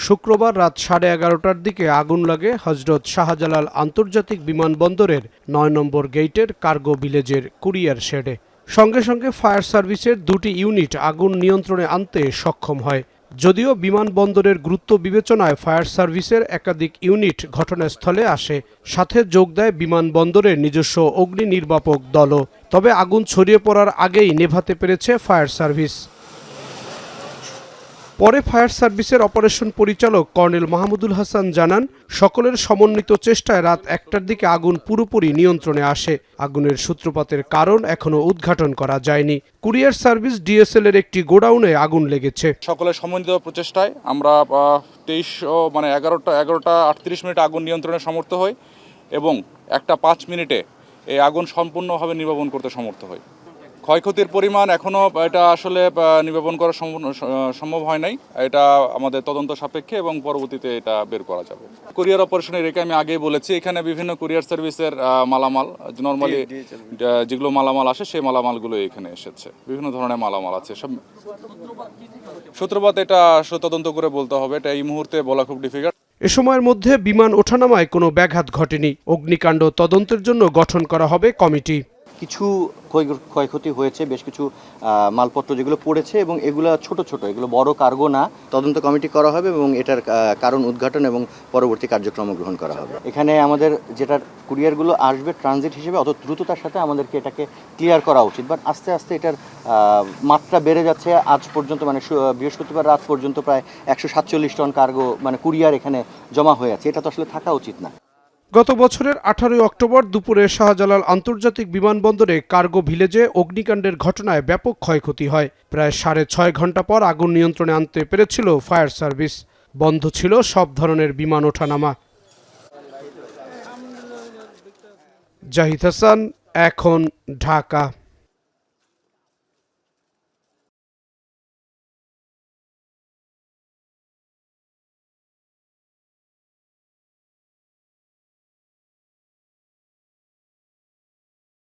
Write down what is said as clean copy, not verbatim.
শুক্রবার রাত 11:30টার দিকে আগুন লাগে হজরত শাহজালাল আন্তর্জাতিক বিমানবন্দরের ৯ নম্বর গেটের কার্গো ভিলেজের কুরিয়ার শেডে। সঙ্গে সঙ্গে ফায়ার সার্ভিসের 2টি ইউনিট আগুন নিয়ন্ত্রণে আনতে সক্ষম হয়। যদিও বিমানবন্দরের গুরুত্ব বিবেচনায় ফায়ার সার্ভিসের একাধিক ইউনিট ঘটনাস্থলে আসে, সাথে যোগ দেয় বিমানবন্দরের নিজস্ব অগ্নি নির্বাপক দলও। তবে আগুন ছড়িয়ে পড়ার আগেই নেভাতে পেরেছে ফায়ার সার্ভিস। পরে ফায়ার সার্ভিসের অপারেশন পরিচালক কর্নেল মাহমুদুল হাসান জানান, সকলের সমন্বিত চেষ্টায় রাত 1টার দিকে আগুন পুরোপুরি নিয়ন্ত্রণে আসে। আগুনের সূত্রপাতের কারণ এখনো উদ্ঘাটন করা যায়নি। কুরিয়ার সার্ভিস ডিএসএল এর একটি গোডাউনে আগুন লেগেছে। সকলের সমন্বিত প্রচেষ্টায় আমরা 11:38 আগুন নিয়ন্ত্রণে সমর্থ হই এবং 1:05 এই আগুন সম্পূর্ণভাবে নির্বাপন করতে সমর্থ হই। ক্ষয়ক্ষতির পরিমাণ এখনও এটা আসলে নির্বাপন করা সম্ভব হয় নাই। এটা আমাদের তদন্ত সাপেক্ষে এবং পরবর্তীতে এটা বের করা যাবে। কুরিয়ার অপারেশনের রেখে আমি আগেই বলেছি, এখানে বিভিন্ন কুরিয়ার সার্ভিসের মালামাল, নর্মালি যেগুলো মালামাল আসে সেই মালামালগুলো এখানে এসেছে। বিভিন্ন ধরনের মালামাল আছে। সব সূত্রপাত এটা তদন্ত করে বলতে হবে, এটা এই মুহূর্তে বলা খুব ডিফিকাল্ট। এ সময়ের মধ্যে বিমান ওঠানামায় কোনো ব্যাঘাত ঘটেনি। অগ্নিকাণ্ড তদন্তের জন্য গঠন করা হবে কমিটি। কিছু ক্ষয়ক্ষতি হয়েছে, বেশ কিছু মালপত্র যেগুলো পড়েছে এবং এগুলো ছোট, এগুলো বড় কার্গো না। তদন্ত কমিটি করা হবে এবং এটার কারণ উদ্ঘাটন এবং পরবর্তী কার্যক্রম গ্রহণ করা হবে। এখানে আমাদের যেটার কুরিয়ারগুলো আসবে ট্রানজিট হিসেবে অত দ্রুততার সাথে আমাদেরকে এটাকে ক্লিয়ার করা উচিত, বাট আস্তে আস্তে এটার মাত্রা বেড়ে যাচ্ছে। আজ পর্যন্ত বৃহস্পতিবার রাত পর্যন্ত প্রায় 147 টন কার্গো কুরিয়ার এখানে জমা হয়ে আছে। এটা তো আসলে থাকা উচিত না। গত বছরের 18 অক্টোবর দুপুরে শাহজালাল আন্তর্জাতিক বিমানবন্দরে কার্গো ভিলেজে অগ্নিকাণ্ডের ঘটনায় ব্যাপক ক্ষয়ক্ষতি হয়। প্রায় 6.5 ঘন্টা পর আগুন নিয়ন্ত্রণে আনতে পেরেছিল ফায়ার সার্ভিস। বন্ধ ছিল সব ধরনের বিমান ওঠানামা। জাহিদ হাসান, এখন, ঢাকা।